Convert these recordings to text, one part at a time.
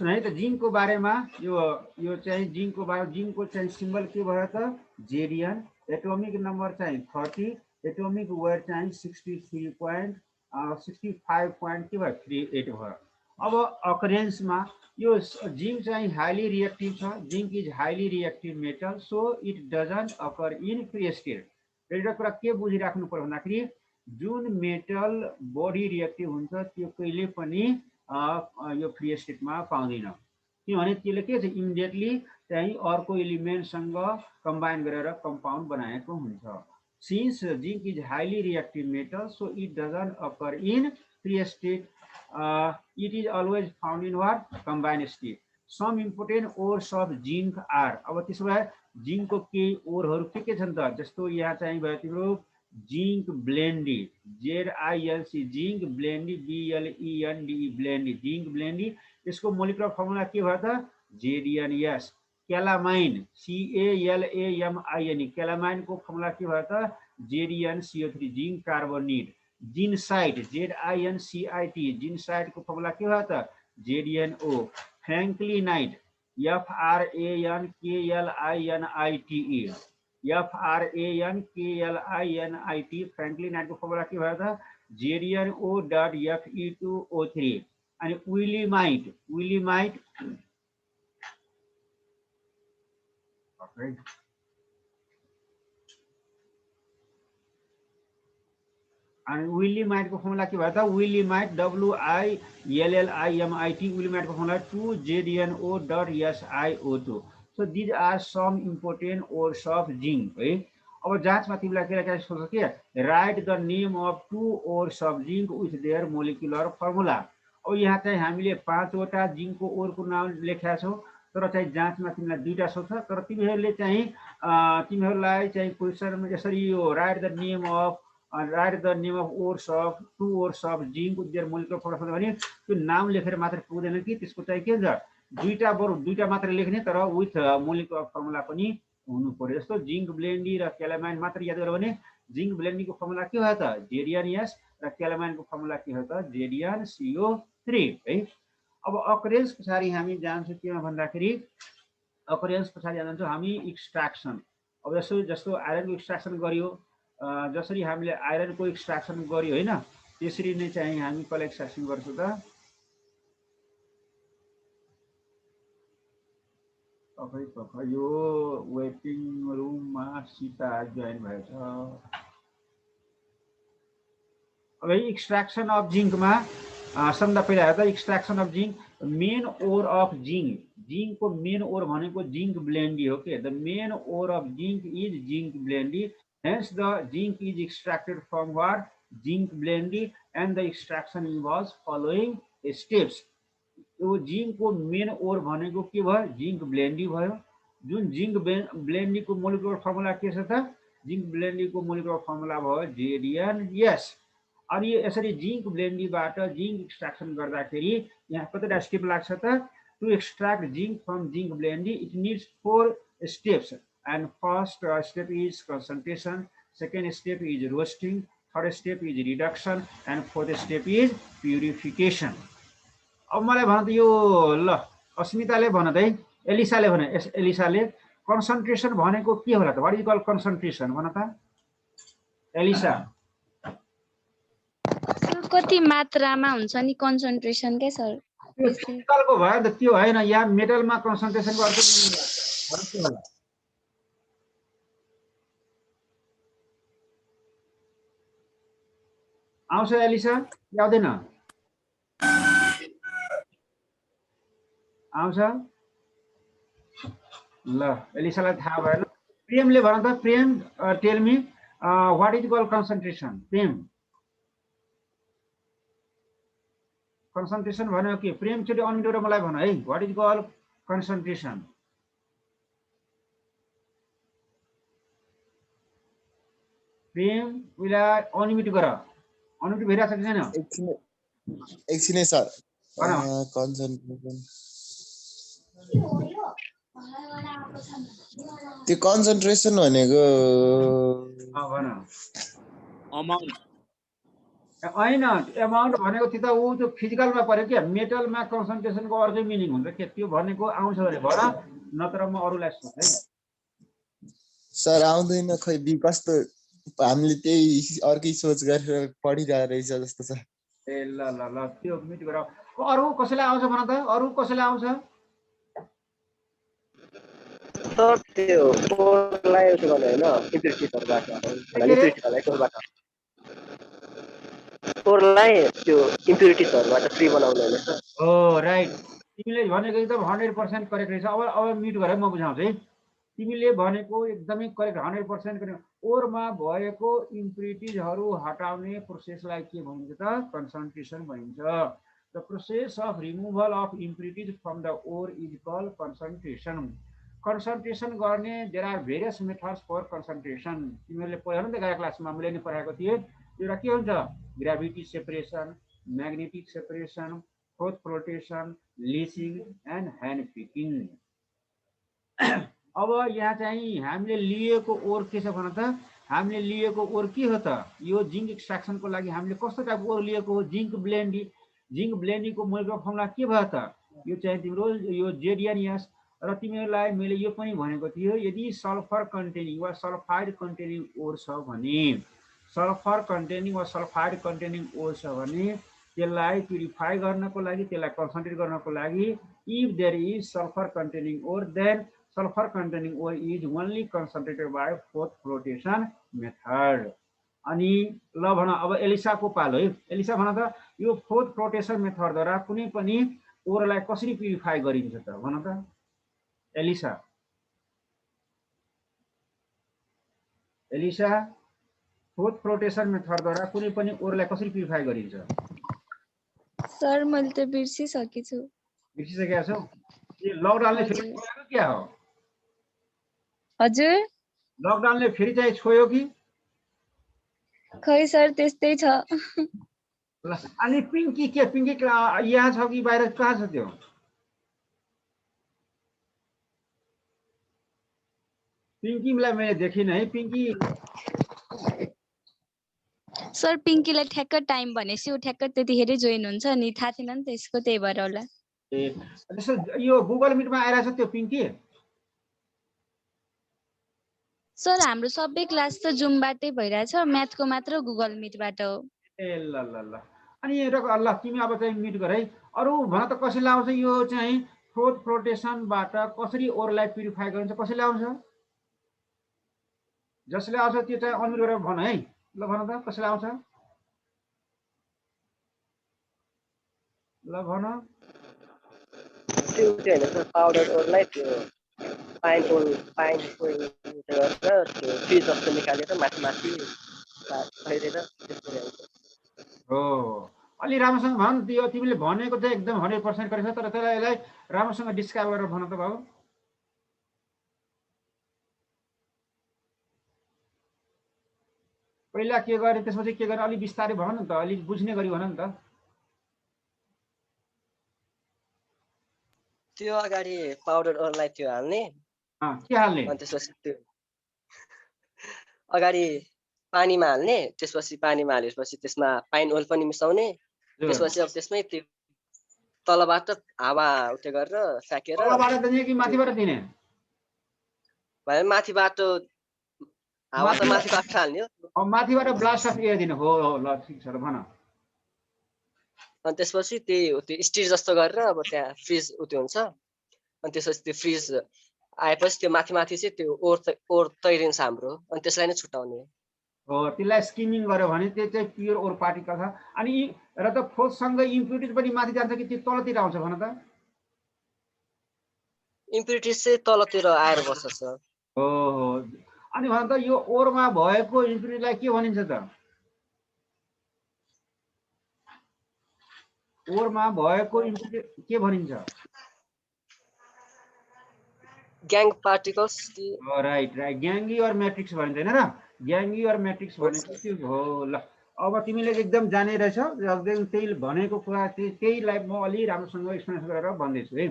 है त जिंकको बारेमा यो चाहिँ जिंकको चाहिँ सिम्बल के भयो त जेडियन, एटोमिक नम्बर चाहिँ 30, एटोमिक वेट चाहिँ 65.38 भयो। अब अकरेन्समा यो जिंक चाहिँ हाइली रिएक्टिभ छ, zinc is highly reactive metal, so it doesn't occur in free state. एउटा कुरा के बुझिराख्नु पर्यो भन्दाखेरि जुन मेटल बढी रिएक्टिभ हुन्छ त्यो कहिले पनि यो फ्री स्टेटमा पाउँदैन, किनभने त्यसले के छ इमिडिएटली चाहिँ अर्को एलिमेन्टसँग कम्बाइन गरेर कम्पाउन्ड बनाएको हुन्छ। Since zinc is highly reactive metal, so it doesn't occur in free state, it is always found in what combined state. Some important ores of zinc are, अब त्यसो भए जिंकको केही ओरहरू के छन् त, जस्तो यहाँ चाहिँ भयो तिम्रो zinc blende, ZINC zinc blende, BLENDE blende, zinc blende. यसको मोलिकुलर फर्मुला के भयो त JDNS। क्यालामाइन CALAMINE, क्यालामाइनको फर्मुला के भयो त JDNCO3, zinc carbonate. Zincite ZINCIT, जिन्साइटको फर्मुला के भयो त JDNO। फ्र्याङ्क्लिनाइट FRANKLINITE, FRANKLINIT, फ्र्याङ्क्लिनाइटको फर्मुला के भयो त JDNO.Fe2O3। अनि विलिमाइट अनि विलिमाइटको फर्मुला के भयो त विलिमाइट WILLIMIT, विलिमाइटको formula 2ZNO.SiO2। So these are some important ores of zinc है। अब जाँचमा तिमीलाई के सोध्छ के write the name of 2 ores of zinc with their molecular formula. अब यहाँ चाहिँ हामीले 5 वटा जिंकको ओरको नाम लेखेका छौँ, तर चाहिँ जाँचमा तिमीलाई 2टा सोध्छ, तर तिमीहरूले चाहिँ तिमीहरूलाई चाहिँ क्वेसनमा यसरी यो right the name of ores of 2 ores of zinc with their molecular formula भने त्यो नाम लेखेर मात्र पुग्दैन कि त्यसको चाहिँ के हुन्छ दुईटा मात्र लेख्ने तर विथ मोलिकुलर फर्मुला पनि हुनु पर्यो। जस्तो जिंक ब्लेन्डी र क्यालामाइन मात्र याद गर्यो भने जिंक ब्लेन्डीको फर्मुला के भयो त JDNS र क्यालामाइनको फर्मुला के हो त JDNCO3 है। अब अकरेन्स पछाडि हामी जान्छौँ केमा भन्दाखेरि अकरेन्स पछाडि जान्छौँ हामी एक्सट्र्याक्सन। अब जस्तो आइरनको एक्सट्र्याक्सन गरियो, जसरी हामीले आइरनको एक्सट्र्याक्सन गरियो हैन, त्यसरी नै चाहिँ हामी कसले एक्सट्र्याक्सन गर्छौँ त यो वेटिङ रुममा सीता जोइन भएछ। अब एक्सट्र्याक्सन अफ जिंकमा सबभन्दा पहिला हेर्दा extraction of zinc, main ore of zinc, जिंकको मेन ओर भनेको जिंक ब्लेन्डी हो के। The main ore of zinc is zinc blende, hence the zinc is extracted from what zinc blende and the extraction involves following steps. यो जिंकको main ore भनेको के भयो zinc ब्लेन्डी भयो। जुन जिंक ब्लेन्डीको मोलिकुलर फर्मुला के छ त जिंक ब्लेन्डीको मोलिकुलर फर्मुला भयो JDNS। अनि यसरी जिंक ब्लेन्डीबाट जिंक एक्सट्र्याक्सन गर्दाखेरि यहाँ कतिवटा स्टेप लाग्छ त to extract zinc from zinc blende it needs 4 steps and first step is concentration, second step is roasting, third step is reduction and fourth step is purification. अब मलाई भन त यो ल अस्मिताले भन त है, एलिसाले भन, एलिसाले कन्सन्ट्रेसन भनेको के होला त, व्हाट इज कॉल्ड कन्सन्ट्रेसन भन त एलिसा। कति मात्रामा हुन्छ नि कन्सन्ट्रेसन के सर? त्यो केमिकलको भयो त त्यो हैन, यहाँ मेटलमा कन्सन्ट्रेसनको अर्थ के होला? आउँछ एलिसा कि आउँदैन? आउँछ ल एलिसालाई थाहा भएन। प्रेमले भन त, प्रेम tell me what is called concentration. प्रेम कन्सन्ट्रेसन भन्यो के? प्रेम चोटि अनम्युट गरेर मलाई भन है, व्हाट इज कॉल्ड कन्सन्ट्रेसन। प्रेम उला अनम्युट गर, अनम्युट भइरहेछ कि छैन? एकछिन है सर। कन्सन्ट्रेसन त्यो कन्सन्ट्रेसन भनेको भन अमाउन्ट होइन एमाउन्ट भनेको त्यो त ऊ त्यो फिजिकलमा पर्यो क्या मेटलमा कन्सन्ट्रेसनको अर्कै मिनिङ हुन्छ के त्यो भनेको आउँछ भने भन नत्र म अरूलाई सोध्छु है सर आउँदैन खै कस्तो हामीले त्यही अर्कै सोच गरेर पढिरहेको रहेछ जस्तो छ ए ल ल ल त्यो मिट गर अरू कसैलाई आउँछ भन त अरू कसैलाई आउँछ सर त्यो कोडलाई उसो गर्ने होइन इम्प्युरिटिजहरुबाट इम्प्युरिटिजहरुलाई कोडबाट कोडलाई त्यो इम्प्युरिटिजहरुबाट फ्री बनाउने होइन सर हो राइट तिमीले भनेको एकदम 100% करेक्ट रहेछ अब म्युट गरेर म बुझाउँछु है तिमीले भनेको एकदमै करेक्ट 100% करेक्ट ओरमा भएको इम्प्युरिटिजहरु हटाउने प्रोसेसलाई के भनिन्छ त कन्सन्ट्रेसन भनिन्छ the process of removal of impurities from the ore is called concentration concentration गर्ने there are various methods for concentration तिमीले पढ्यौ नि त गएको क्लासमा मैले नि पढाएको थिएँ एउटा के हुन्छ gravity separation magnetic separation froth flotation leaching and hand picking अब यहाँ चाहिँ हामीले लिएको ओर के छ भन त हामीले लिएको ओर के हो त यो जिंक एक्सट्र्याक्सनको लागि हामीले कस्तो टाइपको ओर लिएको हो जिंक ब्लेन्डीको मोलिकुलर फर्मुला के भयो त यो चाहिँ तिम्रो यो जेडिएनएस र तिमीहरूलाई मैले यो पनि भनेको थियो यदि सल्फर कन्टेनिङ वा सल्फाइड कन्टेनिङ ओर छ भने सल्फर कन्टेनिङ वा सल्फाइड कन्टेनिङ ओर छ भने त्यसलाई प्युरिफाई गर्नको लागि त्यसलाई कन्सन्ट्रेट गर्नको लागि if there is sulphur containing ore then sulfur containing ore is only concentrated by fourth flotation method अनि ल भन अब एलिसाको पालो है एलिसा भन त यो फोर्थ फ्लोटेसन मेथड द्वारा कुनै पनि ओरलाई कसरी प्युरिफाई गरिन्छ त भन त एलिसा फोर्थ फ्लोटेसन मेथड द्वारा कुनै पनि ओरलाई कसरी प्युरिफाई गरिन्छ सर मैले त बिर्सिसकेछु बिर्सिसकेका छौ यो लकडाउनले फेरि के हो हजुर लकडाउनले फेरि चाहिँ छोयो कि खै सर त्यस्तै छ अनि पिंकी के पिंकी यहाँ छ कि बाहिर कहाँ छ त्यो पिंकीलाई मैले देखिन है पिंकी सर पिंकीलाई ठ्याक्क टाइम भनेपछि उ ठ्याक्क त्यतिखेरै जोइन हुन्छ नि थाहा थिएन नि त्यसको त्यही भएर होला ए त्यसो यो गुगल मिटमा आइराछ त्यो पिंकी सर हाम्रो सबै क्लास त जुमबाटै भइरहेछ म्याथको मात्र गुगल मिटबाट हो ए ल ल ल अनि ल तिमी अब चाहिँ मिट गर है अरु भन त कसैलाई आउँछ यो चाहिँ फोर्थ फ्लोटेसनबाट कसरी ओरलाई प्युरिफाई गरिन्छ कसैलाई आउँछ जसले आउँछ त्यो चाहिँ अनम्युट गरेर भन है ल भन त कसैलाई आउँछ ल भन त्यो चाहिँ होइन सर पाउडर ओरलाई त्यो पाइन ओल गरेर त्यो फ्रिज जस्तो निकालेर माथि भइदिएर त्यस्तो ल्याउँछ हो अलि राम्रोसँग भन त्यो तिमीले भनेको चाहिँ एकदम 100% करेक्ट छ तर त्यसलाई यसलाई राम्रोसँग डिस्क्राइब गरेर भन त बाबु पहिला के गरे त्यसपछि के गर्ने अलि बिस्तारै भन न त अलि बुझ्ने गरी भन न त त्यो अगाडि पाउडर ओरलाई त्यो हाल्ने के हाल्ने अनि त्यसपछि त्यो अगाडि पानीमा हाल्ने त्यसपछि पानीमा हालेपछि त्यसमा पाइन ओइल पनि मिसाउने त्यसपछि अब त्यसमै त्यो तलबाट हावा उठे गरेर फ्याकेर तलबाट दिने कि माथिबाट दिने भने माथिबाट हावा त माथिबाट हाल्ने हो माथिबाट ब्लास्ट अफ एयर दिने हो ल ठीक छ भन अनि त्यसपछि त्यो स्टिर जस्तो गरेर अब त्यहाँ फ्रिज उयो हुन्छ अनि त्यसपछि त्यो फ्रिज आएपछि त्यो माथि चाहिँ त्यो ओर तैरिन्छ हाम्रो अनि त्यसलाई नै छुटाउने हो त्यसलाई स्किमिङ गर्यो भने त्यो चाहिँ प्योर ओर पार्टिकल छ अनि र त फोर्ससँगै इम्प्युरिटिज पनि माथि जान्छ कि त्यो तलतिर आउँछ भन त इम्प्युरिटिज चाहिँ तलतिर आएर बस्छ सर हो अनि भन त यो ओरमा भएको इम्प्युरिटीलाई के भनिन्छ त ओरमा भएको इम्प्युरिटी के भनिन्छ gangue particles right gangue or matrix भनिन्छ हैन र ग्याङ्गी अर म्याट्रिक्स भनेको त्यो हो ल अब तिमीले एकदम जाने रहेछ एकदम त्यही भनेको कुरा त्यहीलाई म अलि राम्रोसँग एक्सप्लेन गरेर भन्दैछु है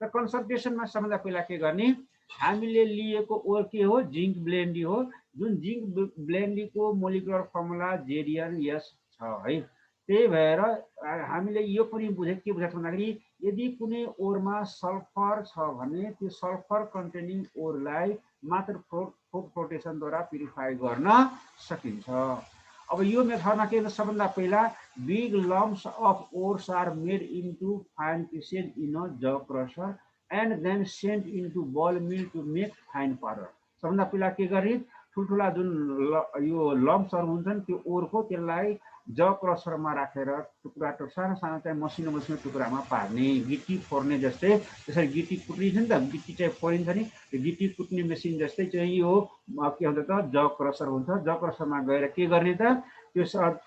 र कन्सन्ट्रेसनमा सबभन्दा पहिला के गर्ने हामीले लिएको ओर के हो जिंक ब्लेन्डी हो जुन जिंक ब्लेन्डीको मोलिकुलर फर्मुला जेडिएनएस छ है त्यही भएर हामीले यो पनि बुझेको के बुझेको भन्दाखेरि यदि कुनै ओरमा सल्फर छ भने त्यो सल्फर कन्टेनिङ ओरलाई मात्र फ्लोटेसनद्वारा प्युरिफाई गर्न सकिन्छ। अब यो मेथडमा के हुन्छ, सबभन्दा पहिला big lumps of ores are made into fine pieces in a jaw crusher and then sent into ball mill to make fine powder. सबभन्दा पहिला के गर्ने, ठुल्ठुला जुन यो लम्प्सहरू हुन्छन् त्यो ओरको त्यसलाई जग क्रसरमा राखेर टुक्रा सानो सानो चाहिँ मसिनो मसिनो टुक्रामा पार्ने, गिटी फोर्ने जस्तै। त्यसरी गिटी कुटिन्छ नि त, गिटी चाहिँ फोरिन्छ नि, त्यो गिटी कुट्ने मेसिन जस्तै चाहिँ यो के हुन्छ त जग क्रसर हुन्छ। जग क्रसरमा गएर के गर्ने त, त्यो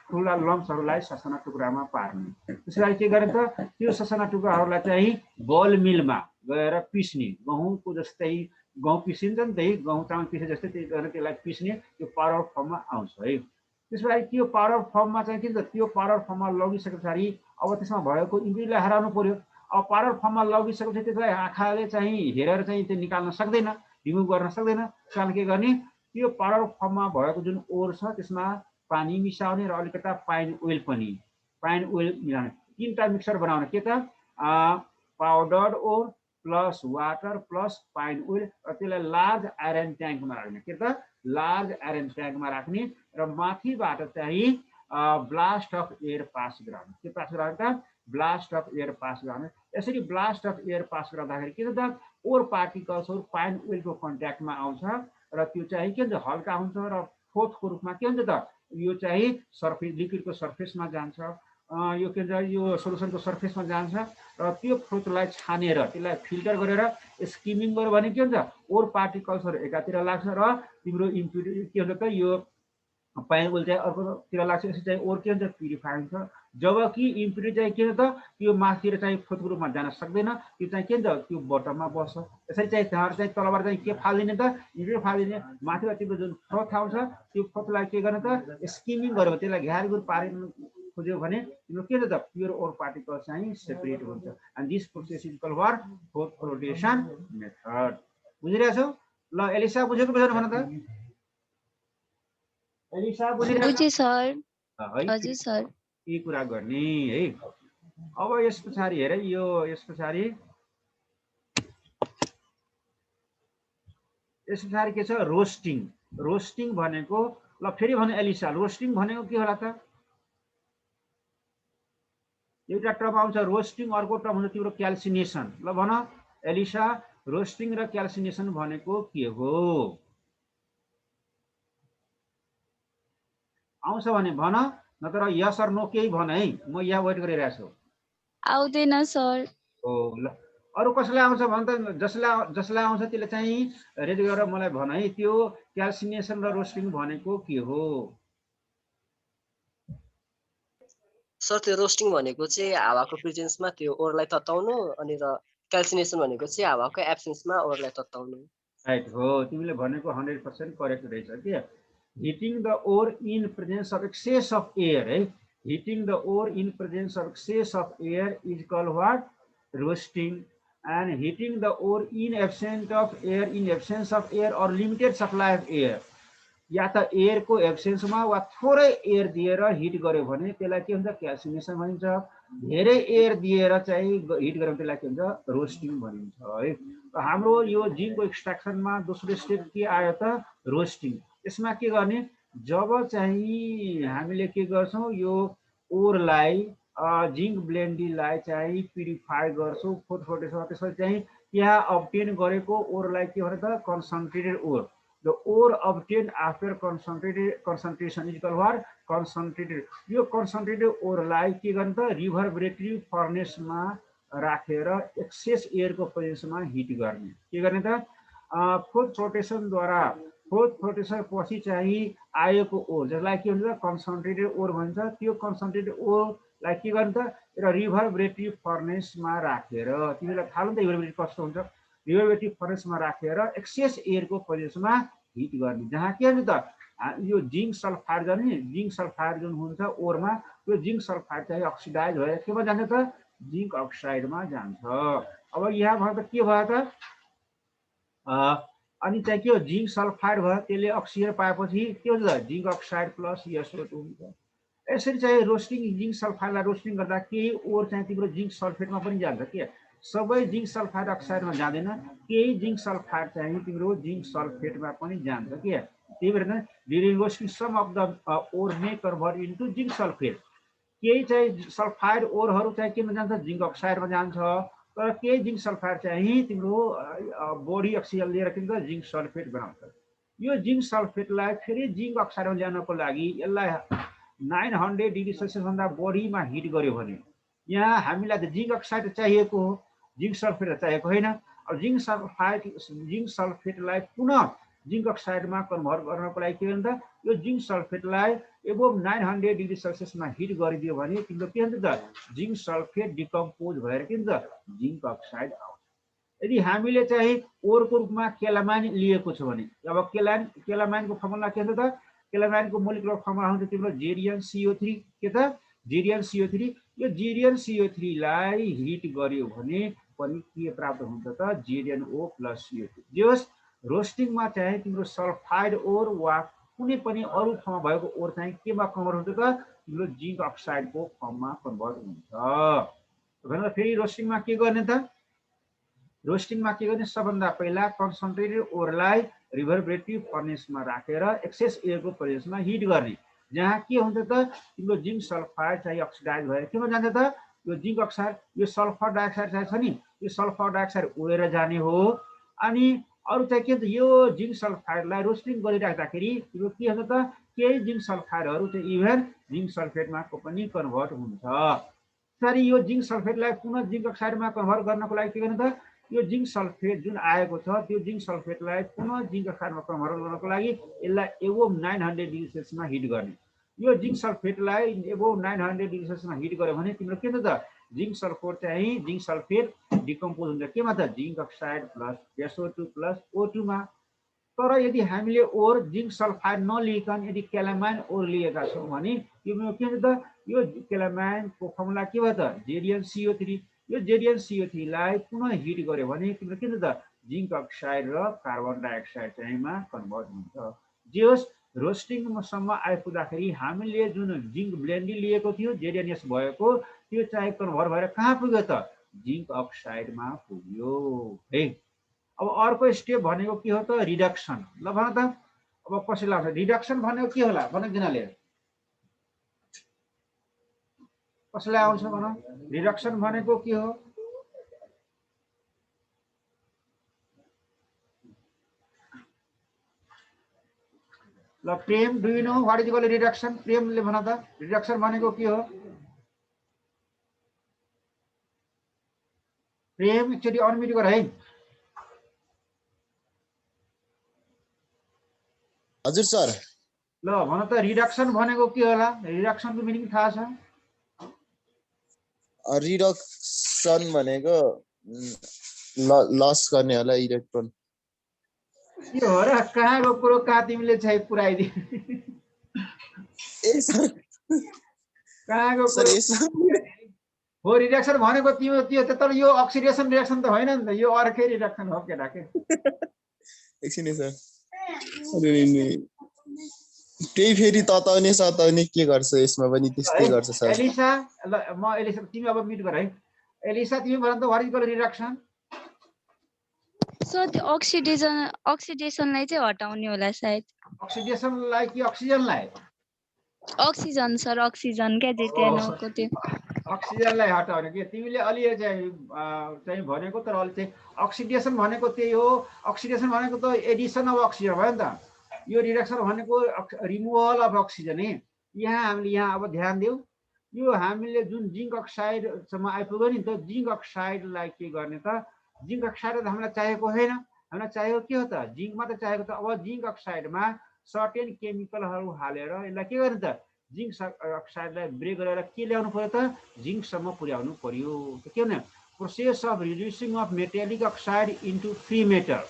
ठुला लम्प्सहरूलाई ससाना टुक्रामा पार्ने। त्यसलाई के गर्ने त, त्यो ससाना टुक्राहरूलाई चाहिँ बल मिलमा गएर पिस्ने, गहुँको जस्तै गहुँ पिसिन्छ नि त, गहुँ चामल पिसे जस्तै त्यही गरेर त्यसलाई पिस्ने, त्यो पाउडर फर्ममा आउँछ है। त्यसपछि त्यो पाउडर फर्ममा चाहिँ के भन्छ, त्यो पाउडर फर्ममा लगिसके पछाडि अब त्यसमा भएको इम्प्युरिटीलाई हराउनु पर्यो। अब पाउडर फर्ममा लगिसकेपछि त्यसलाई आँखाले चाहिँ हेरेर चाहिँ त्यो निकाल्न सक्दैन, रिमुभ गर्न सक्दैन। त्यसकारण के गर्ने, त्यो पाउडर फर्ममा भएको जुन ओर छ त्यसमा पानी मिसाउने र अलिकता पाइन ओइल पनि, पाइन ओइल मिलाउने, तीनटा मिक्सर बनाउने। के त, पाउडर्ड ओर प्लस वाटर प्लस पाइन ओइल, र त्यसलाई लार्ज आइरन ट्याङ्कमा राख्ने। के त, लार्ज आइरन ट्याङ्कमा राख्ने र माथिबाट चाहिँ ब्लास्ट अफ एयर पास गराउने। के पास गराउने त, ब्लास्ट अफ एयर पास गराउने। यसरी ब्लास्ट अफ एयर पास गर्दाखेरि के हुन्छ त, ओर पार्टिकल्सहरू पाइन ओइलको कन्ट्याक्टमा आउँछ र त्यो चाहिँ के हुन्छ, हल्का हुन्छ र फोर्थको रूपमा के हुन्छ त, यो चाहिँ सर्फेस लिक्विडको सर्फेसमा जान्छ, यो के भन्छ, यो सोलुसनको सर्फेसमा जान्छ र त्यो फ्लोटलाई छानेर त्यसलाई फिल्टर गरेर स्किमिङ गर्यो भने के हुन्छ, ओर पार्टिकल्सहरू एकातिर लाग्छ र तिम्रो इम्प्युरिटी के हुन्छ त, यो पाइन ओइल चाहिँ अर्कोतिर लाग्छ। यसरी चाहिँ ओर के हुन्छ, प्युरिफाई हुन्छ। जबकि इम्प्युरिटी चाहिँ के हुन्छ त, त्यो माथितिर चाहिँ फ्लोटको रूपमा जान सक्दैन, त्यो चाहिँ के हुन्छ, त्यो बटममा बस्छ। यसरी चाहिँ त्यहाँबाट चाहिँ तलबाट चाहिँ के फालिदिने त, इम्प्युरिटी फालिदिने। माथिबाट तिम्रो जुन फ्लोट आउँछ त्यो फ्लोटलाई के गर्ने त, स्किमिङ गर्यो भने, त्यसलाई घ्यारघुर पारिनु खोज्यो भने तिम्रो के हुन्छ त, प्योर ओर पार्टिकल चाहिँ सेपरेट हुन्छ। And this process is called froth flotation method. बुझिरहेछौ? ल एलिसा बुझेको बुझेन भन त, एलिसा बुझिरहेछ? बुझे सर। है, हजुर सर। के कुरा गर्ने है। अब यस पछाडि हेर, यो यस पछाडि के छ, रोस्टिङ। रोस्टिङ भनेको, ल फेरि भन्नु एलिसा, रोस्टिङ भनेको के होला त? एउटा टर्म आउँछ रोस्टिङ, अर्को टर्म हुन्छ तिम्रो क्याल्सिनेसन। ल भन एलिसा, रोस्टिङ र क्याल्सिनेसन भनेको के हो? आउँछ भने भन, नत्र यस अर नो केही भन है, म यहाँ वेट गरिरहेको छु। आउँदैन सर। हो ल, अरू कसैलाई आउँछ भने त, जसलाई आउँछ त्यसले चाहिँ रेडी गरेर मलाई भन है, त्यो क्याल्सिनेसन र रोस्टिङ भनेको के हो? सर त्यो रोस्टिङ भनेको चाहिँ हावाको प्रेजेन्समा त्यो ओरलाई तताउनु, अनि र क्याल्सिनेसन भनेको चाहिँ हावाको एब्सेन्समा ओरलाई तताउनु। राइट हो, तिमीले भनेको 100% करेक्ट रहेछ के। Heating the ore in presence of excess of air है, heating the ore in presence of excess of air is called what, roasting. And heating the ore in absence of air, in absence of air और limited supply of air, या त एयरको एब्सेन्समा वा थोरै air दिएर hit गर्यो भने त्यसलाई के हुन्छ, क्याल्सिनेसन भनिन्छ। धेरै एयर दिएर चाहिँ हिट गर्यो भने त्यसलाई के हुन्छ, रोस्टिङ भनिन्छ है। हाम्रो यो जिङ्कको एक्सट्र्याक्सनमा दोस्रो स्टेप के आयो त, रोस्टिङ। यसमा के गर्ने, जब चाहिँ हामीले के गर्छौँ, यो ओरलाई जिङ्क ब्लेन्डीलाई चाहिँ प्युरिफाई गर्छौँ फोटोफोटोसँग, त्यसपछि चाहिँ त्यहाँ अब्टेन गरेको ओरलाई के भने त, concentrated ore. The ore obtained after concentration is called what, concentrated। यो concentrated ओरलाई के गर्ने त, रिभर्बरेटरी फर्नेसमा राखेर एक्सेस एयरको प्रेजेन्समा हिट गर्ने। के गर्ने त, फोर्थ फ्लोटेसनद्वारा, फोर्थ फ्लोटेसन पछि चाहिँ आएको ओर जसलाई के भन्छ, कन्सन्ट्रेटेड ओर भन्छ। त्यो कन्सन्ट्रेटेड ओरलाई के गर्ने त, एउटा रिभर्बरेटरी फर्नेसमा राखेर, तिमीलाई थाहा हुन्छ रिभर्बरेटरी कस्तो हुन्छ, रिभर्बरेटरी फर्नेसमा राखेर एक्सेस एयरको प्रेजेन्समा हिट गर्ने। जहाँ के हुन्छ त, यो जिङ्क सल्फाइड जाने, जिङ्क सल्फाइड जुन हुन्छ ओरमा, त्यो जिङ्क सल्फाइड चाहिँ अक्सिडाइज भएर केमा जान्छ त, जिङ्क अक्साइडमा जान्छ। अब यहाँ भयो त के भयो त, अनि चाहिँ के हो, जिङ्क सल्फाइड भयो, त्यसले अक्सिजन पाएपछि के हुन्छ त, जिङ्क अक्साइड प्लस SO2 हुन्छ। यसरी चाहिँ रोस्टिङ जिङ्क सल्फाइडलाई रोस्टिङ गर्दा केही ओर चाहिँ तिम्रो जिङ्क सल्फेटमा पनि जान्छ के सबै जिङ्क सल्फाइड अक्साइडमा जाँदैन केही जिङ्क सल्फाइड चाहिँ तिम्रो जिङ्क सल्फेटमा पनि जान्छ के त्यही भएर during roasting some of the ore may convert into zinc sulphate केही चाहिँ सल्फाइड ओरहरू चाहिँ केमा जान्छ जिङ्क अक्साइडमा जान्छ तर केही जिङ्क सल्फाइड चाहिँ तिम्रो बडी अक्सिजन लिएर के भन्छ जिङ्क सल्फेट बनाउँछ यो जिङ्क सल्फेटलाई फेरि जिङ्क अक्साइडमा ल्याउनको लागि यसलाई 900 डिग्री सेल्सियस भन्दा बढीमा हिट गर्यो भने यहाँ हामीलाई त जिङ्क अक्साइड चाहिएको हो जिङ्क सल्फेट चाहिएको होइन अब जिङ्क सल्फेटलाई पुनः जिङ्क अक्साइडमा कन्भर्ट गर्नको लागि के भन्छ यो जिङ्क सल्फेटलाई एबोभ 900 डिग्री सेल्सियसमा हिट गरिदियो भने तिम्रो के हुन्छ त जिङ्क सल्फेट डिकम्पोज भएर के हुन्छ जिङ्क अक्साइड आउँछ यदि हामीले चाहिँ ओरको रूपमा केलामाइन लिएको छ भने अब केलामाइनको फर्मुला के हुन्छ त केलामाइनको मोलिकुलर फर्मुला हुन्छ तिम्रो जेरियम CO3 के त जेरियम CO3 यो जेरियम CO3 लाई हिट गर्यो भने पनि के प्राप्त हुन्छ त JnO + CO2 जे होस् रोस्टिङमा चाहिँ तिम्रो सल्फाइड ओर वा कुनै पनि अरू ठाउँमा भएको ओर चाहिँ केमा कन्भर्ट हुन्छ त तिम्रो जिङ्क अक्साइडको फर्ममा कन्भर्ट हुन्छ भनेर फेरि रोस्टिङमा के गर्ने त रोस्टिङमा के गर्ने सबभन्दा पहिला कन्सन्ट्रेटेड ओरलाई रिभर्बरेटिभ फर्नेसमा राखेर एक्सेस एयरको प्रेजेन्समा हिट गर्ने जहाँ के हुन्छ त तिम्रो जिङ्क सल्फाइड चाहिँ अक्सिडाइज भएर केमा जान्छ त यो जिङ्क अक्साइड यो सल्फर डाइअक्साइड चाहिँ छ नि यो सल्फर डाइअक्साइड उडेर जाने हो अनि अरू चाहिँ के हुन्छ यो जिङ्क सल्फाइडलाई रोस्टिङ गरिराख्दाखेरि तिम्रो के हुन्छ त केही जिङ्क सल्फाइडहरू चाहिँ इभन जिङ्क सल्फेटमा पनि कन्भर्ट हुन्छ त्यसरी यो जिङ्क सल्फेटलाई पुनः जिङ्क अक्साइडमा कन्भर्ट गर्नको लागि के गर्नु त यो जिङ्क सल्फेट जुन आएको छ त्यो जिङ्क सल्फेटलाई पुनः जिङ्क अक्साइडमा कन्भर्ट गर्नको लागि यसलाई एबोभ 900 डिग्री सेल्सियसमा हिट गर्ने यो जिङ्क सल्फेटलाई एबोभ 900 डिग्री सेल्सियसमा हिट गर्यो भने तिम्रो के हुन्छ त जिङ्क सल्फेट चाहिँ जिङ्क सल्फेट डिकम्पोज हुन्छ केमा त zinc oxide plus SO2 plus O2 मा तर यदि हामीले ओर जिङ्क सल्फाइड नलिकन यदि केलामाइन ओर लिएका छौँ भने यो के हुन्छ त यो केलामाइनको फर्मुला के भयो त जेरियम CO3 यो जेरियम CO3 लाई पुनः हिट गर्यो भने तिम्रो के हुन्छ त जिङ्क अक्साइड र कार्बन डाइअक्साइड चाहिँमा कन्भर्ट हुन्छ जे होस् रोस्टिङसम्म आइपुग्दाखेरि हामीले जुन जिङ्क ब्लेन्डी लिएको थियो जेरियस भएको त्यो चाहिँ कन्भर्ट भएर कहाँ पुग्यो त जिङ्क अक्साइडमा पुग्यो है अब अर्को स्टेप भनेको के हो त रिडक्सन ल भन त अब कसैलाई आउँछ रिडक्सन भनेको के होला भनिदिनाले कसैलाई आउँछ भन रिडक्सन भनेको के हो ल प्रेम do you know what is called reduction प्रेमले भन त रिडक्सन भनेको के हो प्रेम एकचोटि अनम्युट गर है हजुर सर ल भन त रिडक्सन भनेको के होला रिडक्सनको मिनिङ थाहा छ रिडक्सन भनेको लस गर्ने होला इलेक्ट्रोन के हो र कहाँको कुरो कहाँ तिमीले चाहिँ पुऱ्याइदिए ए सर कहाँको सर हो रिडक्सन भनेको तिम्रो त्यो तर यो अक्सिडेसन रिएक्सन त होइन नि त यो अर्कै रिडक्सन हो केटा के एकछिन सर त्यही फेरि तताउने सताउने के गर्छ यसमा पनि त्यस्तै गर्छ सर एलिसा ल म एलिसा तिमी अब म्युट गर है एलिसा तिमी भन त what is called reduction so त्यो अक्सिडेसनलाई चाहिँ हटाउने होला सायद अक्सिडेसनलाई कि अक्सिजनलाई अक्सिजन सर अक्सिजन क्या जेटेनोको त्यो अक्सिजनलाई हटाउने के तिमीले अलि चाहिँ भनेको तर अलि चाहिँ अक्सिडेसन भनेको त्यही हो अक्सिडेसन भनेको त एडिसन अफ अक्सिजन भयो नि त यो रिडक्सन भनेको रिमुभल अफ अक्सिजन है यहाँ हामीले यहाँ अब ध्यान दिउँ यो हामीले जुन जिङ्क अक्साइडसम्म आइपुग्यो नि त जिङ्क अक्साइडलाई के गर्ने त जिङ्क अक्साइड त हामीलाई चाहिएको होइन हामीलाई चाहिएको के हो त जिङ्कमा त चाहिएको त अब जिङ्क अक्साइडमा सर्टेन केमिकलहरू हालेर यसलाई के गर्ने त जिङ्क अक्साइडलाई ब्रेक गरेर के ल्याउनु पर्यो त जिङ्कसम्म पुर्याउनु पर्यो के भने process of reducing of metallic oxide into free metal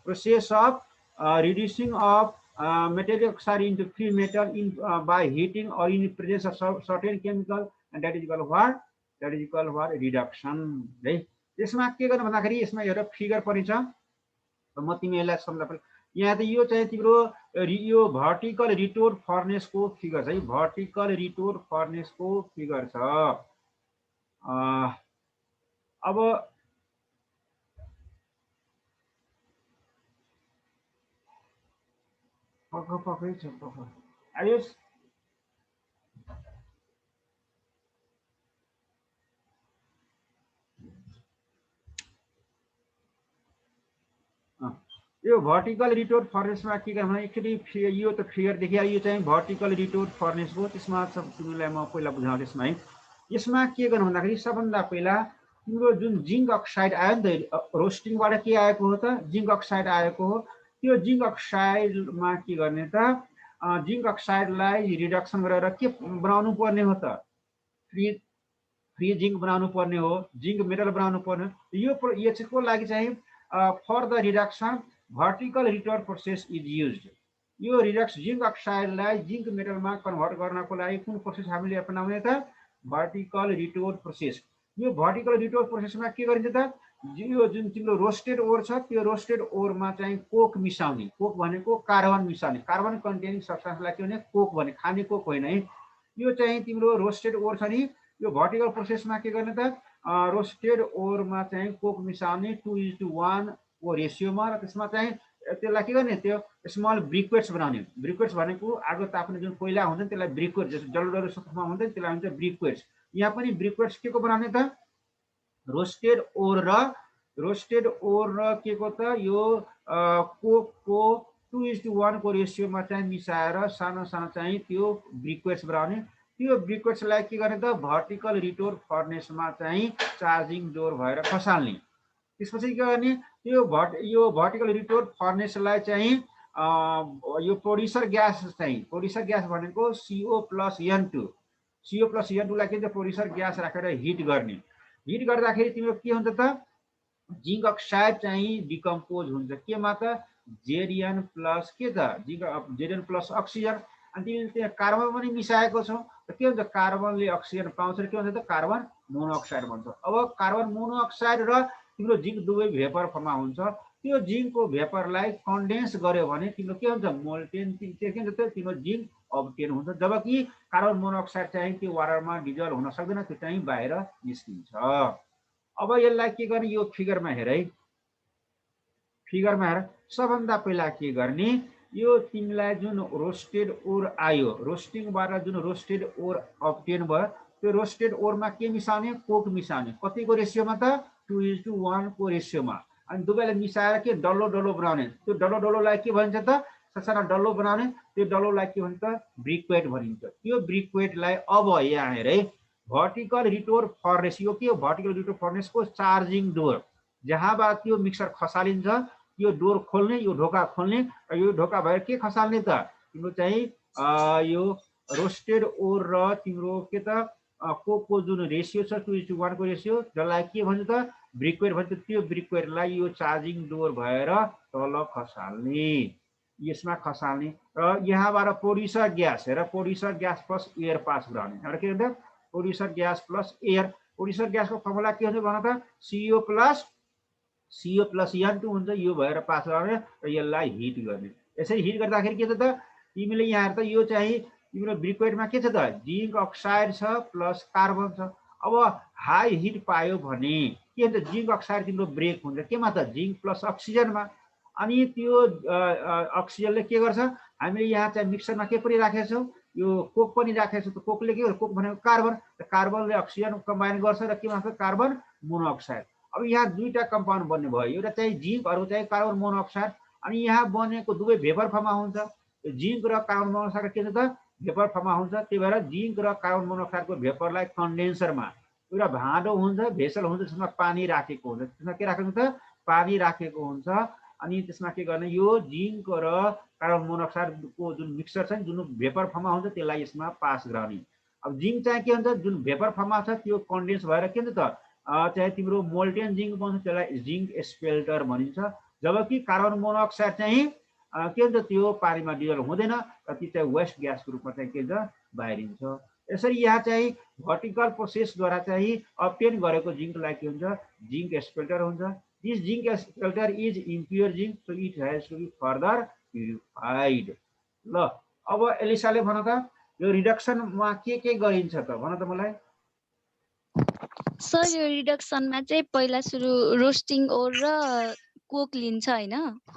process of reducing of metallic oxide into free metal by heating or in presence of certain chemical and that is called what reduction है यसमा के गर्नु भन्दाखेरि यसमा एउटा figure पनि छ म तिमीलाई सम्झाउँछु यहाँ त यो चाहिँ तिम्रो यो भर्टिकल रिटोर फर्नेसको फिगर चाहिँ भर्टिकल रिटोर फर्नेसको फिगर छ। अब पक्कै छ आयुष यो भर्टिकल रिटोर फर्नेसमा के गर्नु भने एकचोटि यो त फिगर देखियो, यो चाहिँ भर्टिकल रिटोर फर्नेस हो। त्यसमा तिमीलाई म पहिला बुझाउँछु त्यसमा है। यसमा के गर्नु भन्दाखेरि सबभन्दा पहिला तिम्रो जुन जिङ्क अक्साइड आयो नि त, रोस्टिङबाट के आएको हो त, जिङ्क अक्साइड आएको हो। त्यो जिङ्क अक्साइडमा के गर्ने त, जिङ्क अक्साइडलाई रिडक्सन गरेर के बनाउनु पर्ने हो त, फ्री जिङ्क बनाउनु पर्ने हो, जिङ्क मेटल बनाउनु पर्ने हो। यो चाहिँ को लागि चाहिँ for the reduction vertical retort process is used. यो जिङ्क अक्साइडलाई जिङ्क मेटलमा कन्भर्ट गर्नको लागि कुन प्रोसेस हामीले अपनाउने त, भर्टिकल रिटोर प्रोसेस। यो भर्टिकल रिटोर प्रोसेसमा के गरिन्छ त, यो जुन तिम्रो रोस्टेड ओर छ त्यो रोस्टेड ओरमा चाहिँ कोक मिसाउने। कोक भनेको कार्बन मिसाउने, कार्बन कन्टेनिङ सब्सटेन्सलाई के भने कोक भने, खाने कोक होइन है। यो चाहिँ तिम्रो रोस्टेड ओर छ नि, यो भर्टिकल प्रोसेसमा के गर्ने त, रोस्टेड ओरमा चाहिँ कोक मिसाउने 2:1 को रेसियोमा। र त्यसमा चाहिँ त्यसलाई के गर्ने, त्यो स्मल ब्रिक्वेट्स बनाउने। ब्रिक्वेट्स भनेको आगो ताप्ने जुन कोइला हुन्छ नि त्यसलाई ब्रिक्वेट्स, जस्तो डल्लो डल्लो सतहमा हुन्छ नि त्यसलाई हुन्छ ब्रिक्वेट्स। यहाँ पनि ब्रिक्वेट्स के को बनाउने त, रोस्टेड ओर र के को त, यो कोकको 2:1 को रेसियोमा चाहिँ मिसाएर सानो सानो चाहिँ त्यो ब्रिक्वेट्स बनाउने। त्यो ब्रिक्वेट्सलाई के गर्ने त, भर्टिकल रिटोर फर्नेसमा चाहिँ चार्जिङ डोर भएर खसाल्ने। त्यसपछि के गर्ने, यो भर्टिकल रिटोर फर्नेसलाई चाहिँ यो प्रोड्युसर ग्यास भनेको CO+N2, CO+N2 लाई के भन्छ, प्रोड्युसर ग्यास राखेर हिट गर्ने। हिट गर्दाखेरि तिम्रो के हुन्छ त, जिङ्क अक्साइड चाहिँ डिकम्पोज हुन्छ केमा त, Zn प्लस के त, Zn प्लस अक्सिजन। अनि तिमीले त्यहाँ कार्बन पनि मिसाएको छौ, के हुन्छ, कार्बनले अक्सिजन पाउँछ र के हुन्छ त, कार्बन मोनोअक्साइड भन्छ। अब कार्बन मोनोअक्साइड र तिम्रो जिङ्क दुवै भेपर फर्ममा हुन्छ। त्यो जिङ्कको भेपरलाई कन्डेन्स गर्यो भने तिम्रो के हुन्छ, मोल्टेन के हुन्छ त, तिम्रो जिङ्क अब्टेन हुन्छ। जबकि कार्बन मोनोअक्साइड चाहिँ त्यो वाटरमा डिजल्भ हुन सक्दैन, त्यो चाहिँ बाहिर निस्किन्छ। अब यसलाई के गर्ने, यो फिगरमा हेर है, फिगरमा हेर। सबभन्दा पहिला के गर्ने, यो तिमीलाई जुन रोस्टेड ओर आयो, रोस्टिङबाट जुन रोस्टेड ओर अब्टेन भयो, त्यो रोस्टेड ओरमा के मिसाउने, कोक मिसाउने। कतिको रेसियोमा त, 2:1 को रेसियोमा। अनि दुवैलाई मिसाएर के डल्लो डल्लो बनाउने। त्यो डल्लो डल्लोलाई के भन्छ त, सानो डल्लो बनाउने। त्यो डल्लोलाई के भन्छ त, ब्रिक्वेट भनिन्छ। त्यो ब्रिक्वेटलाई अब यहाँ हेर है, भर्टिकल रिटोर फर्नेस, यो के हो, भर्टिकल रिटोर फर्नेसको चार्जिङ डोर, जहाँबाट त्यो मिक्सर खसालिन्छ, यो डोर खोल्ने, यो ढोका खोल्ने, र यो ढोका भएर के खसाल्ने त, तिम्रो चाहिँ यो रोस्टेड ओर र तिम्रो के त, कोकको जुन रेसियो छ 2:1 को रेसियो, जसलाई के भन्छ त, ब्रिक्वेट भन्छ। त्यो ब्रिक्वेटलाई यो चार्जिङ डोर भएर तल खसाल्ने, यसमा खसाल्ने। र यहाँबाट प्रोड्युसर ग्यास हेर, producer gas plus air pass गराउने। एउटा के भन्छ, producer gas plus air. Producer ग्यासको फर्मुला के हुन्छ भन त, CO+N2 हुन्छ। यो भएर पास गर्ने र यसलाई हिट गर्ने। यसरी हिट गर्दाखेरि के छ त, तिमीले यहाँ हेर त, यो चाहिँ तिम्रो ब्रिक्वेटमा के छ त, जिङ्क अक्साइड छ प्लस कार्बन छ। अब हाई हिट पायो भने के हुन्छ, जिङ्क अक्साइड तिम्रो ब्रेक हुन्छ केमा त, जिङ्क प्लस अक्सिजनमा। अनि त्यो अक्सिजनले के गर्छ, हामीले यहाँ चाहिँ मिक्सरमा के पनि राखेका छौँ, यो कोक पनि राखेको छ। त कोकले के गर्छ, कोक भनेको कार्बन, कार्बनले अक्सिजन कम्बाइन गर्छ र के भन्छ, कार्बन मोनोअक्साइड। अब यहाँ दुईटा कम्पाउन्ड बन्ने भयो, एउटा चाहिँ जिङ्क, अरू चाहिँ कार्बन मोनोअक्साइड। अनि यहाँ बनेको दुवै भेपर फर्ममा हुन्छ। जिङ्क र कार्बन मोनोअक्साइड के छ त, भेपर फर्ममा हुन्छ। त्यही भएर जिङ्क र कार्बन मोनोअक्साइडको भेपरलाई कन्डेन्सरमा, एउटा भाँडो हुन्छ, भेसल हुन्छ, त्यसमा पानी राखेको हुन्छ। त्यसमा के राखेको हुन्छ, पानी राखेको हुन्छ। अनि त्यसमा के गर्ने, यो जिङ्क र कार्बन मोनोअक्साइडको जुन मिक्सचर छ, जुन भेपर फर्ममा हुन्छ, त्यसलाई यसमा पास गराउने। अब जिङ्क चाहिँ के हुन्छ, जुन भेपर फर्ममा छ त्यो कन्डेन्स भएर के हुन्छ त, चाहिँ तिम्रो मोल्टेन जिङ्क बन्छ, त्यसलाई जिङ्क स्पेल्टर भनिन्छ। जबकि कार्बन मोनोअक्साइड चाहिँ के हुन्छ, त्यो पानीमा डिजल्भ हुँदैन र त्यो चाहिँ वेस्ट ग्यासको रूपमा चाहिँ के हुन्छ, बाहिरिन्छ। यसरी यहाँ चाहिँ भर्टिकल प्रोसेसद्वारा चाहिँ अब्टेन गरेको जिङ्कलाई के हुन्छ, जिङ्क स्पेल्टर हुन्छ। This zinc spelter is impure zinc, so it has to be further purified. ल अब एलिसाले भन त यो रिडक्सनमा के गरिन्छ त भन त मलाई। सर यो रिडक्सनमा चाहिँ पहिला सुरु रोस्टिङ ओर र कोक लिन्छ हैन,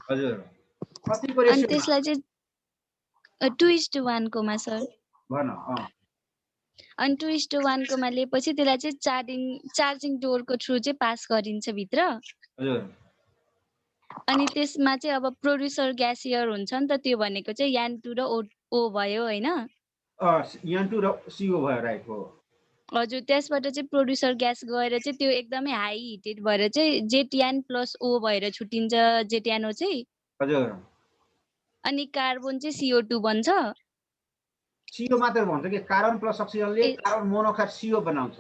हजुर कतिको अनि रेसियोमा त्यसलाई चाहिँ 2:1 कोमा सर। भन। अनि 2:1 कोमा लिएपछि त्यसलाई चाहिँ चार्जिङ डोरको थ्रु चाहिँ पास गरिन्छ भित्र। हजुर अनि त्यसमा चाहिँ अब प्रोड्युसर ग्यास एयर हुन्छ नि त, त्यो भनेको चाहिँ N2 र O भयो हैन। N2 र CO भयो, राइट हो। हजुर त्यसबाट चाहिँ प्रोड्युसर ग्यास गएर चाहिँ त्यो एकदमै हाई हिटेड भएर चाहिँ ZN + O भएर छुटिन्छ ZNO चाहिँ। हजुर अनि कार्बन चाहिँ CO2 बन्छ। CO मात्र भन्छ कि कार्बन प्लस अक्सिजनले कार्बन मोनोक्साइड CO बनाउँछ।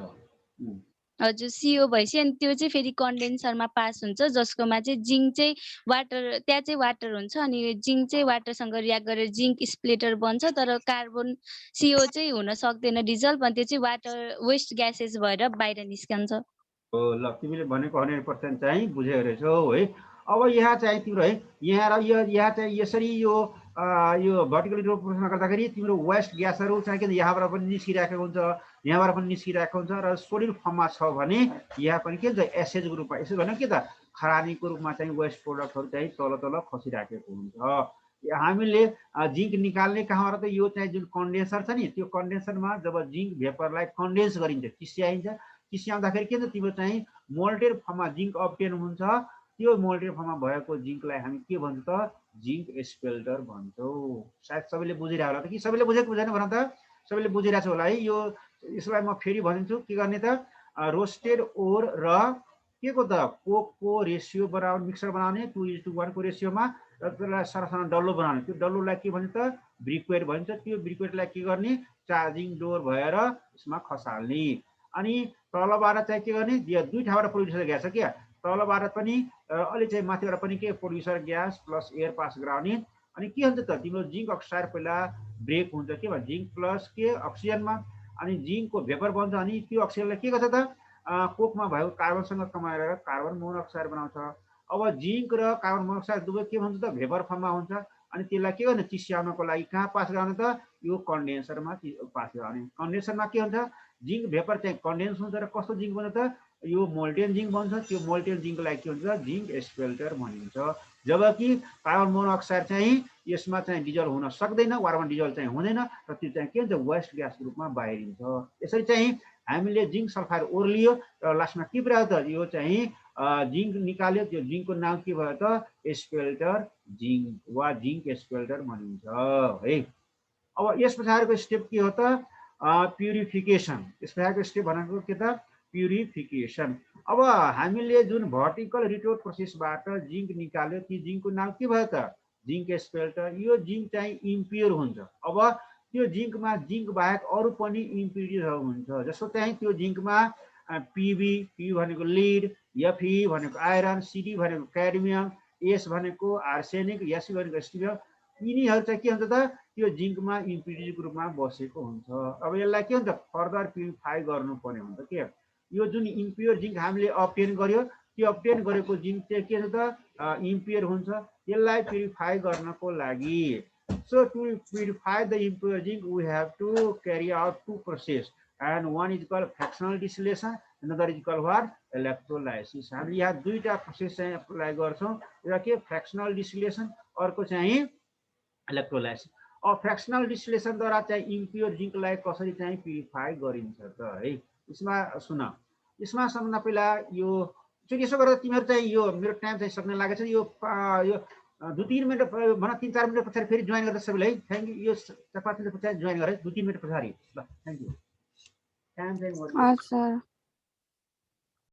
हजुर CO भएपछि अनि त्यो चाहिँ फेरि कन्डेन्सरमा पास हुन्छ, जसकोमा चाहिँ जिङ्क चाहिँ वाटर, त्यहाँ चाहिँ वाटर हुन्छ अनि जिङ्क चाहिँ वाटरसँग रियाक्ट गरेर जिङ्क स्प्लिटर बन्छ। तर कार्बन CO चाहिँ हुन सक्दैन डिजल्भ, अनि त्यो चाहिँ वाटर वेस्ट ग्यासेस भएर बाहिर निस्कन्छ। हो ल, तिमीले भनेको 100% चाहिँ बुझेको रहेछौ है। अब यहाँ चाहिँ तिम्रो है यहाँ चाहिँ यसरी यो भर्टिकल प्रोसेसमा गर्दाखेरि तिम्रो वेस्ट ग्यासहरू चाहिँ के यहाँबाट पनि निस्किरहेको हुन्छ, यहाँबाट पनि निस्किरहेको हुन्छ र सोलिड फर्ममा छ भने यहाँ पनि के हुन्छ एसएचको रूपमा। एसएच भनेको के त खरानीको रूपमा चाहिँ वेस्ट प्रोडक्टहरू चाहिँ तल तल खसिराखेको हुन्छ। हामीले जिङ्क निकाल्ने कहाँबाट त यो चाहिँ जुन कन्डेन्सर छ नि, त्यो कन्डेन्सरमा जब जिङ्क भेपरलाई कन्डेन्स गरिन्छ, चिस्याइन्छ, चिस्याउँदाखेरि के हुन्छ तिम्रो चाहिँ मोल्टेड फर्ममा जिङ्क अब्टेन हुन्छ। त्यो मोल्टेड फर्ममा भएको जिङ्कलाई हामी के भन्छ त जिङ्क स्पेल्टर भन्छौँ। सायद सबैले बुझिरहेको होला त, कि सबैले बुझेको बुझेन भन त? सबैले बुझिरहेको छ होला है। यो यसलाई म फेरि भनिदिन्छु के गर्ने त, रोस्टेड ओर र के को त कोकको रेसियो बनाउने, मिक्सर बनाउने 2:1 को रेसियोमा, र त्यसलाई सरसँग डल्लो बनाउने। त्यो डल्लोलाई के भन्छ त ब्रिक्वेट भन्छ। त्यो ब्रिक्वेटलाई के गर्ने चार्जिङ डोर भएर यसमा खसाल्ने। अनि तलबाट चाहिँ के गर्ने, दुई ठाउँबाट प्रोड्युसर ग्यास छ क्या, तलबाट पनि अलि चाहिँ माथिबाट पनि के producer gas plus air pass गराउने। अनि के हुन्छ त तिम्रो जिङ्क अक्साइड पहिला ब्रेक हुन्छ के भन्छ जिङ्क प्लस के अक्सिजनमा, अनि जिङ्कको भेपर बन्छ। अनि त्यो अक्सिजनलाई के गर्छ त कोकमा भएको कार्बनसँग कमाएर कार्बन मोनोक्साइड बनाउँछ। अब जिङ्क र कार्बन मोनोक्साइड दुवै के भन्छ त भेपर फर्ममा हुन्छ। अनि त्यसलाई के गर्ने चिस्याउनको लागि कहाँ पास गराउने त यो कन्डेन्सरमा पास गराउने। कन्डेन्सरमा के हुन्छ जिङ्क भेपर चाहिँ कन्डेन्स हुन्छ र कस्तो जिङ्क बन्छ त यो मोल्टेन जिङ्क बन्छ। त्यो मोल्टेन जिङ्कलाई के हुन्छ जिङ्क स्पेल्टर भनिन्छ। जबकि कार्बन मोनोक्साइड चाहिँ यसमा चाहिँ डिजल हुन सक्दैन, वारमा डिजल चाहिँ हुँदैन, र त्यो चाहिँ के हुन्छ वेस्ट ग्यासको रूपमा बाहिरिन्छ। यसरी चाहिँ हामीले जिङ्क सल्फाइड ओर्लियो र लास्टमा के पुऱ्यायो त यो चाहिँ जिङ्क निकाल्यो। त्यो जिङ्कको नाम के भयो त स्पेल्टर जिङ्क वा जिङ्क स्पेल्टर भनिन्छ है। अब यस पछाडिको स्टेप के हो त प्युरिफिकेसन। यस पछाडिको स्टेप भनेको के त प्युरिफिकेसन। अब हामीले जुन भर्टिकल रिटोर्ट प्रोसेसबाट जिङ्क निकाल्यो त्यो जिङ्कको नाम के भयो त जिङ्क स्पेल्टर। यो जिङ्क चाहिँ इम्प्योर हुन्छ। अब त्यो जिङ्कमा जिङ्क बाहेक अरू पनि इम्प्युरिटिजहरू हुन्छ। जस्तो चाहिँ त्यो जिङ्कमा पिबी भनेको लिड, एफई भनेको आइरन, सिडी भनेको क्याडमियम, एस भनेको आर्सेनिक, एसई भनेको स्टिरियम, यिनीहरू चाहिँ के हुन्छ त त्यो जिङ्कमा इम्प्युरिटीको रूपमा बसेको हुन्छ। अब यसलाई के हुन्छ फर्दर प्युरिफाई गर्नु पर्ने हुन्छ के। यो जुन इम्प्योर जिङ्क हामीले अब्टेन गर्यो त्यो अब्टेन गरेको जिङ्क चाहिँ के हुन्छ त इम्प्योर हुन्छ। यसलाई प्युरिफाई गर्नको लागि so to purify the impure zinc we have to carry out two processes, and one is called fractional distillation, another is called what electrolysis. हामी यहाँ दुईटा प्रोसेस चाहिँ अप्लाई गर्छौं, एउटा के फ्र्याक्सनल डिस्टिलेसन, अर्को चाहिँ इलेक्ट्रोलाइसिस। अब फ्र्याक्सनल डिस्टिलेसन द्वारा चाहिँ इम्प्योर जिङ्कलाई कसरी चाहिँ प्युरिफाई गरिन्छ त है। यसमा सुन, यसमा सबभन्दा पहिला यो यसो गरेर तिमीहरू चाहिँ यो मेरो टाइम चाहिँ सक्ने लागेछ। यो 2-3 मिनट भन 3-4 मिनट पछाडि फेरि जोइन गर्दा सबैलाई थ्याङ्क यू। यो 4-5 मिनट पछाडि जोइन गरे 2-3 मिनट पछाडि ल थ्याङ्क यू। टाइम चाहिँ